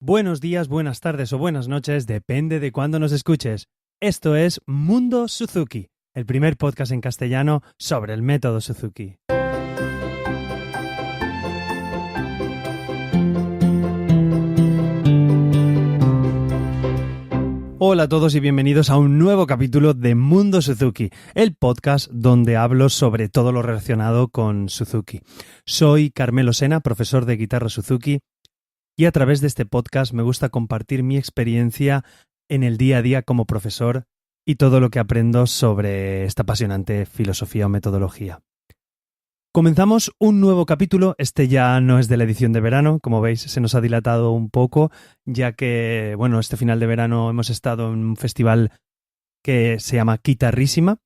Buenos días, buenas tardes o buenas noches, depende de cuándo nos escuches. Esto es Mundo Suzuki, el primer podcast en castellano sobre el método Suzuki. Hola a todos y bienvenidos a un nuevo capítulo de Mundo Suzuki, el podcast donde hablo sobre todo lo relacionado con Suzuki. Soy Carmelo Sena, profesor de guitarra Suzuki, y a través de este podcast me gusta compartir mi experiencia en el día a día como profesor y todo lo que aprendo sobre esta apasionante filosofía o metodología. Comenzamos un nuevo capítulo, este ya no es de la edición de verano, como veis se nos ha dilatado un poco, ya que, este final de verano hemos estado en un festival que se llama Guitarrísima.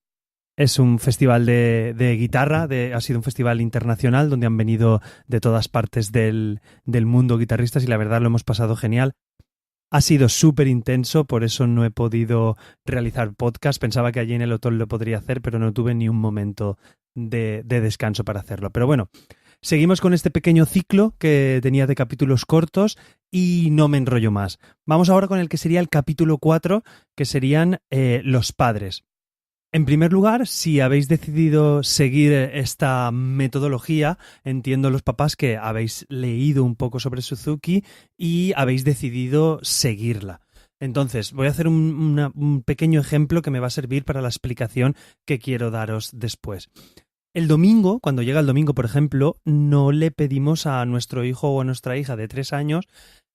Es un festival de guitarra, ha sido un festival internacional donde han venido de todas partes del mundo guitarristas y la verdad lo hemos pasado genial. Ha sido súper intenso, por eso no he podido realizar podcast. Pensaba que allí en el hotel lo podría hacer, pero no tuve ni un momento de descanso para hacerlo. Pero bueno, seguimos con este pequeño ciclo que tenía de capítulos cortos y no me enrollo más. Vamos ahora con el que sería el capítulo 4, que serían los padres. En primer lugar, si habéis decidido seguir esta metodología, entiendo los papás que habéis leído un poco sobre Suzuki y habéis decidido seguirla. Entonces, voy a hacer un pequeño ejemplo que me va a servir para la explicación que quiero daros después. El domingo, cuando llega el domingo, por ejemplo, no le pedimos a nuestro hijo o a nuestra hija de 3 años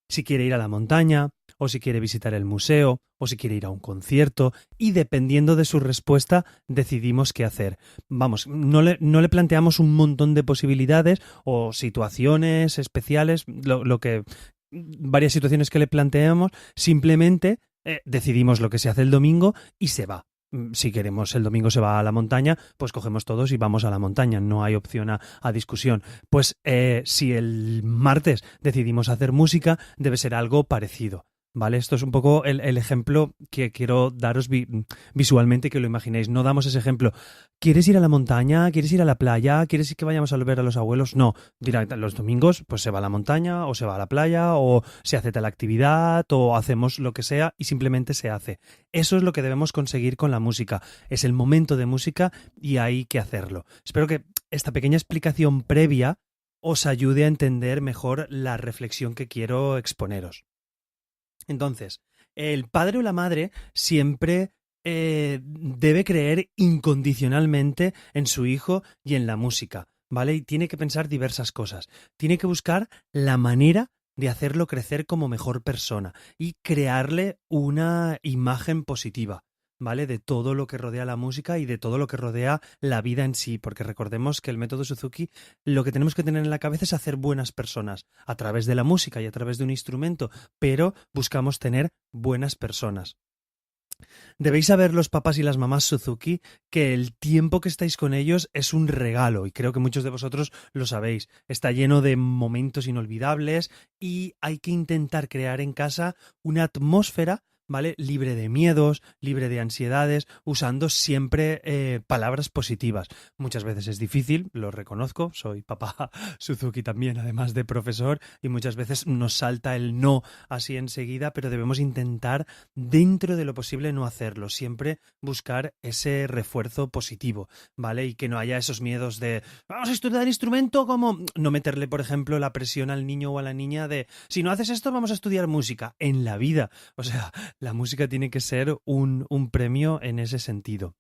si quiere ir a la montaña, o si quiere visitar el museo, o si quiere ir a un concierto, y dependiendo de su respuesta decidimos qué hacer. Vamos, no le planteamos un montón de posibilidades o situaciones especiales, varias situaciones que le planteamos, simplemente decidimos lo que se hace el domingo y se va. Si queremos el domingo se va a la montaña, pues cogemos todos y vamos a la montaña. No hay opción a discusión. Pues si el martes decidimos hacer música, debe ser algo parecido. ¿Vale? Esto es un poco el ejemplo que quiero daros visualmente, que lo imaginéis. No damos ese ejemplo. ¿Quieres ir a la montaña? ¿Quieres ir a la playa? ¿Quieres que vayamos a ver a los abuelos? No. Los domingos pues se va a la montaña o se va a la playa o se hace tal actividad o hacemos lo que sea y simplemente se hace. Eso es lo que debemos conseguir con la música. Es el momento de música y hay que hacerlo. Espero que esta pequeña explicación previa os ayude a entender mejor la reflexión que quiero exponeros. Entonces, el padre o la madre siempre debe creer incondicionalmente en su hijo y en la música, ¿vale? Y tiene que pensar diversas cosas. Tiene que buscar la manera de hacerlo crecer como mejor persona y crearle una imagen positiva, ¿vale? De todo lo que rodea la música y de todo lo que rodea la vida en sí, porque recordemos que el método Suzuki lo que tenemos que tener en la cabeza es hacer buenas personas a través de la música y a través de un instrumento, pero buscamos tener buenas personas. Debéis saber los papás y las mamás Suzuki que el tiempo que estáis con ellos es un regalo y creo que muchos de vosotros lo sabéis. Está lleno de momentos inolvidables y hay que intentar crear en casa una atmósfera, ¿vale? Libre de miedos, libre de ansiedades, usando siempre palabras positivas. Muchas veces es difícil, lo reconozco, soy papá Suzuki también, además de profesor, y muchas veces nos salta el no así enseguida, pero debemos intentar, dentro de lo posible, no hacerlo. Siempre buscar ese refuerzo positivo, ¿vale? Y que no haya esos miedos de vamos a estudiar instrumento, como no meterle, por ejemplo, la presión al niño o a la niña de si no haces esto vamos a estudiar música en la vida. O sea, la música tiene que ser un premio en ese sentido.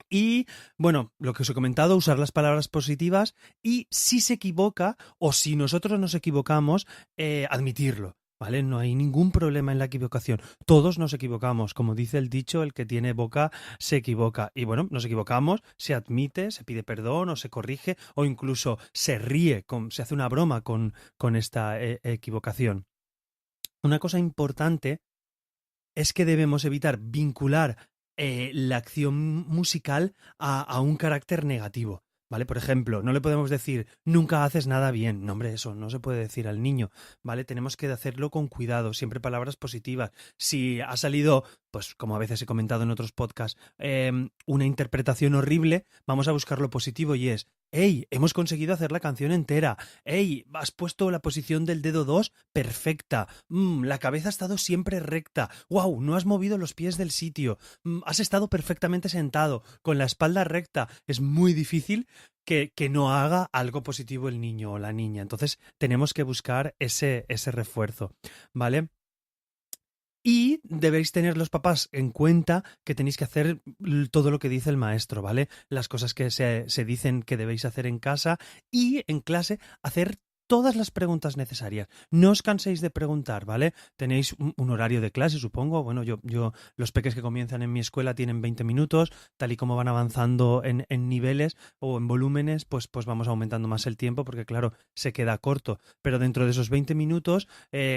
Y, lo que os he comentado, usar las palabras positivas y si se equivoca o si nosotros nos equivocamos, admitirlo, ¿vale? No hay ningún problema en la equivocación. Todos nos equivocamos. Como dice el dicho, el que tiene boca se equivoca. Y nos equivocamos, se admite, se pide perdón o se corrige o incluso se ríe, se hace una broma con esta equivocación. Una cosa importante es que debemos evitar vincular la acción musical a un carácter negativo, ¿vale? Por ejemplo, no le podemos decir nunca haces nada bien. No, hombre, eso no se puede decir al niño, ¿vale? Tenemos que hacerlo con cuidado, siempre palabras positivas. Si ha salido, pues como a veces he comentado en otros podcasts, una interpretación horrible, vamos a buscar lo positivo y es ¡Ey! Hemos conseguido hacer la canción entera. ¡Ey! Has puesto la posición del dedo 2 perfecta. La cabeza ha estado siempre recta. ¡Wow! No has movido los pies del sitio. Has estado perfectamente sentado, con la espalda recta. Es muy difícil que no haga algo positivo el niño o la niña. Entonces tenemos que buscar ese refuerzo, ¿vale? Y debéis tener los papás en cuenta que tenéis que hacer todo lo que dice el maestro, ¿vale? Las cosas que se dicen que debéis hacer en casa y en clase hacer todas las preguntas necesarias. No os canséis de preguntar, ¿vale? Tenéis un horario de clase, supongo. Bueno, los peques que comienzan en mi escuela tienen 20 minutos, tal y como van avanzando en niveles o en volúmenes, pues vamos aumentando más el tiempo porque, claro, se queda corto. Pero dentro de esos 20 minutos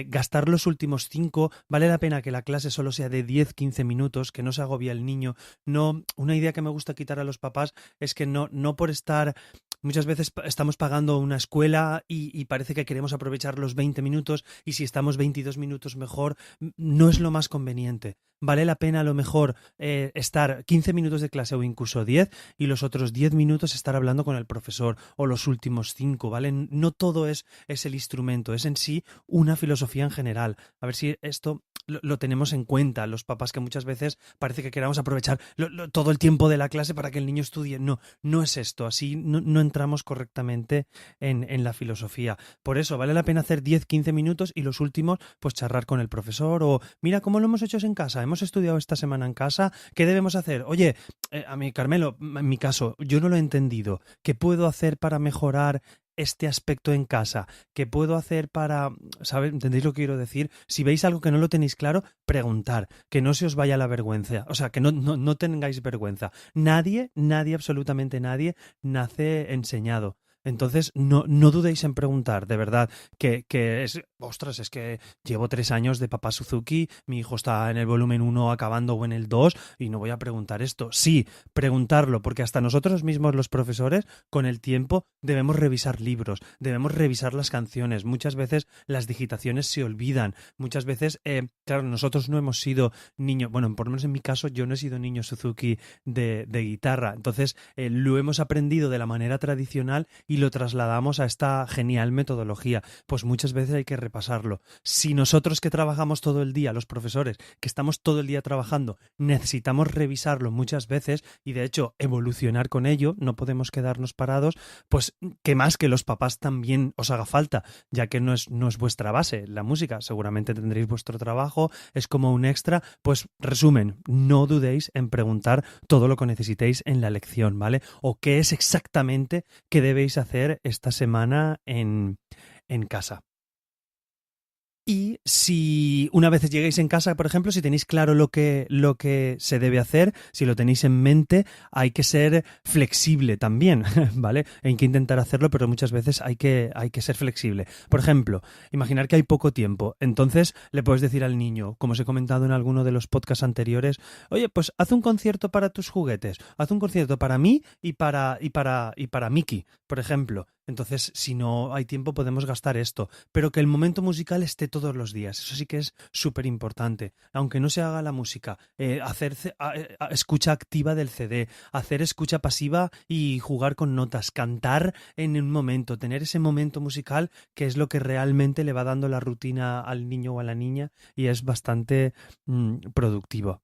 gastar los últimos 5, vale la pena que la clase solo sea de 10-15 minutos, que no se agobie el niño. No, una idea que me gusta quitar a los papás es que no por estar. Muchas veces estamos pagando una escuela y parece que queremos aprovechar los 20 minutos y si estamos 22 minutos mejor, no es lo más conveniente. Vale la pena a lo mejor estar 15 minutos de clase o incluso 10 y los otros 10 minutos estar hablando con el profesor o los últimos 5, ¿vale? No todo es el instrumento, es en sí una filosofía en general. A ver si esto lo tenemos en cuenta, los papás, que muchas veces parece que queramos aprovechar todo el tiempo de la clase para que el niño estudie. No es esto, así no entramos correctamente en la filosofía. Por eso vale la pena hacer 10-15 minutos y los últimos pues charlar con el profesor o mira cómo lo hemos hecho en casa, hemos estudiado esta semana en casa, ¿qué debemos hacer? Oye, a mí Carmelo, en mi caso, yo no lo he entendido, ¿qué puedo hacer para mejorar este aspecto en casa? ¿Qué puedo hacer para, ¿sabes? ¿Entendéis lo que quiero decir? Si veis algo que no lo tenéis claro, preguntar, que no se os vaya la vergüenza, o sea, que no tengáis vergüenza. Nadie, absolutamente nadie, nace enseñado. Entonces, no dudéis en preguntar, de verdad, que es, ostras, es que llevo 3 años de papá Suzuki, mi hijo está en el volumen 1 acabando o en el 2 y no voy a preguntar esto. Sí, preguntarlo, porque hasta nosotros mismos los profesores, con el tiempo, debemos revisar libros, debemos revisar las canciones. Muchas veces las digitaciones se olvidan, muchas veces, claro, nosotros no hemos sido niños, bueno, por lo menos en mi caso, yo no he sido niño Suzuki de guitarra, entonces lo hemos aprendido de la manera tradicional y lo trasladamos a esta genial metodología. Pues muchas veces hay que repasarlo. Si nosotros que trabajamos todo el día, los profesores, que estamos todo el día trabajando, necesitamos revisarlo muchas veces y de hecho evolucionar con ello, no podemos quedarnos parados, pues que más que los papás también os haga falta, ya que no es vuestra base la música, seguramente tendréis vuestro trabajo, es como un extra, pues resumen, no dudéis en preguntar todo lo que necesitéis en la lección, ¿vale? O qué es exactamente que debéis hacer esta semana en casa. Y si una vez lleguéis en casa, por ejemplo, si tenéis claro lo que se debe hacer, si lo tenéis en mente, hay que ser flexible también, ¿vale? Hay que intentar hacerlo, pero muchas veces hay que ser flexible. Por ejemplo, imaginar que hay poco tiempo. Entonces le puedes decir al niño, como os he comentado en alguno de los podcasts anteriores, oye, pues haz un concierto para tus juguetes, haz un concierto para mí y para Mickey, por ejemplo. Entonces, si no hay tiempo, podemos gastar esto. Pero que el momento musical esté todos los días. Eso sí que es súper importante. Aunque no se haga la música, hacer escucha activa del CD, hacer escucha pasiva y jugar con notas, cantar en un momento, tener ese momento musical que es lo que realmente le va dando la rutina al niño o a la niña y es bastante productivo.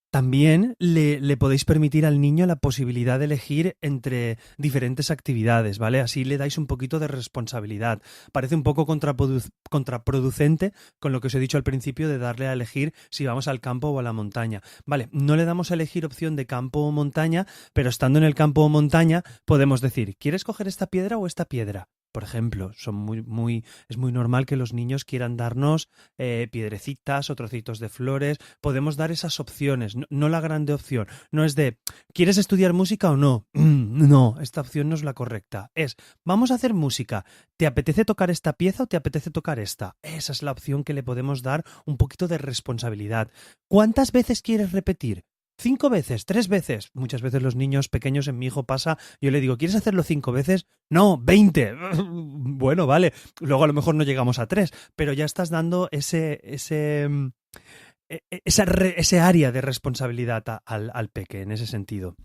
También le podéis permitir al niño la posibilidad de elegir entre diferentes actividades, ¿vale? Así le dais un poquito de responsabilidad. Parece un poco contraproducente con lo que os he dicho al principio de darle a elegir si vamos al campo o a la montaña. Vale, no le damos a elegir opción de campo o montaña, pero estando en el campo o montaña podemos decir, ¿quieres coger esta piedra o esta piedra? Por ejemplo, es muy normal que los niños quieran darnos piedrecitas o trocitos de flores. Podemos dar esas opciones, no la grande opción. No es de, ¿quieres estudiar música o no? No, esta opción no es la correcta. Es, vamos a hacer música. ¿Te apetece tocar esta pieza o te apetece tocar esta? Esa es la opción que le podemos dar un poquito de responsabilidad. ¿Cuántas veces quieres repetir? 5 veces, 3 veces. Muchas veces los niños pequeños, en mi hijo pasa, yo le digo, ¿quieres hacerlo 5 veces? No, 20. Bueno, vale. Luego a lo mejor no llegamos a 3, pero ya estás dando ese área de responsabilidad al peque en ese sentido.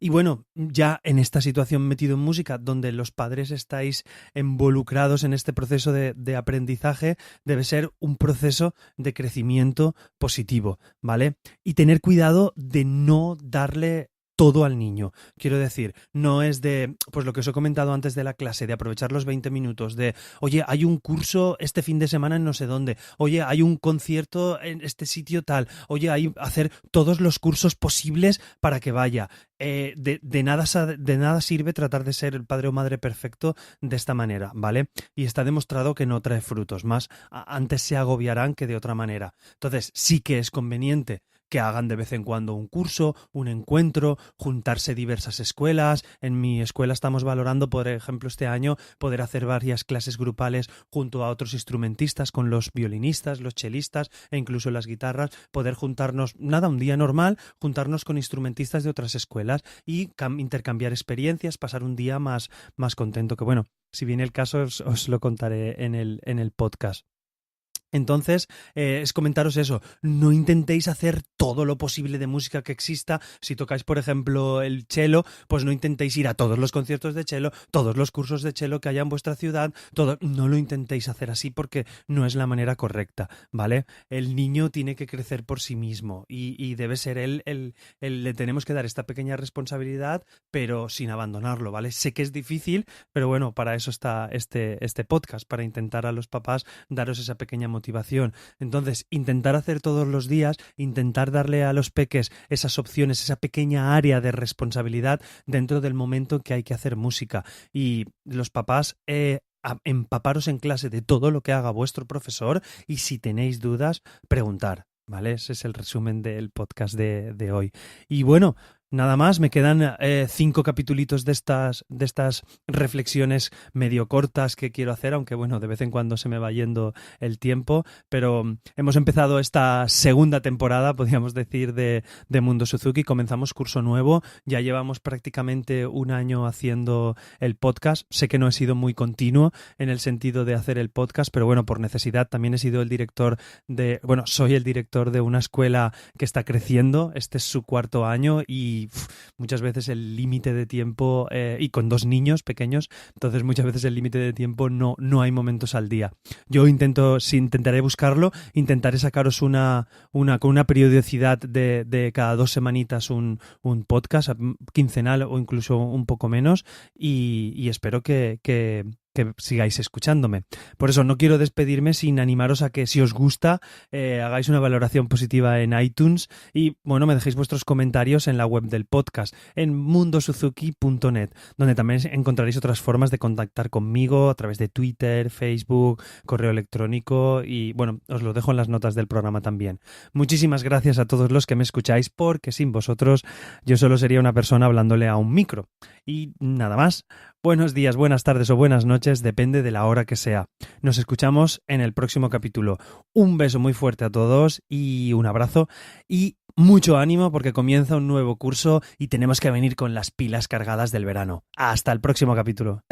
Y bueno, ya en esta situación metido en música, donde los padres estáis involucrados en este proceso de aprendizaje, debe ser un proceso de crecimiento positivo, ¿vale? Y tener cuidado de no darle todo al niño. Quiero decir, no es de, pues lo que os he comentado antes de la clase, de aprovechar los 20 minutos, de, oye, hay un curso este fin de semana en no sé dónde, oye, hay un concierto en este sitio tal, oye, hay hacer todos los cursos posibles para que vaya. De nada sirve tratar de ser el padre o madre perfecto de esta manera, ¿vale? Y está demostrado que no trae frutos, más antes se agobiarán que de otra manera. Entonces, sí que es conveniente que hagan de vez en cuando un curso, un encuentro, juntarse diversas escuelas. En mi escuela estamos valorando, por ejemplo, este año poder hacer varias clases grupales junto a otros instrumentistas, con los violinistas, los chelistas e incluso las guitarras, poder juntarnos, nada, un día normal, juntarnos con instrumentistas de otras escuelas y intercambiar experiencias, pasar un día más contento, que bueno, si viene el caso os lo contaré en el podcast. Entonces, es comentaros eso, no intentéis hacer todo lo posible de música que exista. Si tocáis, por ejemplo, el cello, pues no intentéis ir a todos los conciertos de cello, todos los cursos de cello que haya en vuestra ciudad, todo, no lo intentéis hacer así porque no es la manera correcta, ¿vale? El niño tiene que crecer por sí mismo y debe ser le tenemos que dar esta pequeña responsabilidad, pero sin abandonarlo, ¿vale? Sé que es difícil, pero bueno, para eso está este podcast, para intentar a los papás daros esa pequeña motivación. Entonces, intentar hacer todos los días, intentar darle a los peques esas opciones, esa pequeña área de responsabilidad dentro del momento que hay que hacer música. Y los papás, empaparos en clase de todo lo que haga vuestro profesor y si tenéis dudas, preguntar. ¿Vale? Ese es el resumen del podcast de hoy. Y bueno, nada más, me quedan 5 capitulitos de estas reflexiones medio cortas que quiero hacer, aunque bueno, de vez en cuando se me va yendo el tiempo, pero hemos empezado esta segunda temporada, podríamos decir, de Mundo Suzuki. Comenzamos curso nuevo, ya llevamos prácticamente un año haciendo el podcast. Sé que no he sido muy continuo en el sentido de hacer el podcast, pero bueno, por necesidad también he sido soy el director de una escuela que está creciendo. Este es su 4º año y muchas veces el límite de tiempo, y con 2 niños pequeños, entonces muchas veces el límite de tiempo no hay momentos al día. Yo intentaré buscarlo, intentaré sacaros con una periodicidad de cada 2 semanitas un podcast quincenal o incluso un poco menos y espero que sigáis escuchándome. Por eso no quiero despedirme sin animaros a que, si os gusta, hagáis una valoración positiva en iTunes y, bueno, me dejéis vuestros comentarios en la web del podcast, en mundosuzuki.net, donde también encontraréis otras formas de contactar conmigo a través de Twitter, Facebook, correo electrónico y, bueno, os lo dejo en las notas del programa también. Muchísimas gracias a todos los que me escucháis, porque sin vosotros yo solo sería una persona hablándole a un micro. Y nada más. Buenos días, buenas tardes o buenas noches, depende de la hora que sea. Nos escuchamos en el próximo capítulo. Un beso muy fuerte a todos y un abrazo y mucho ánimo porque comienza un nuevo curso y tenemos que venir con las pilas cargadas del verano. Hasta el próximo capítulo.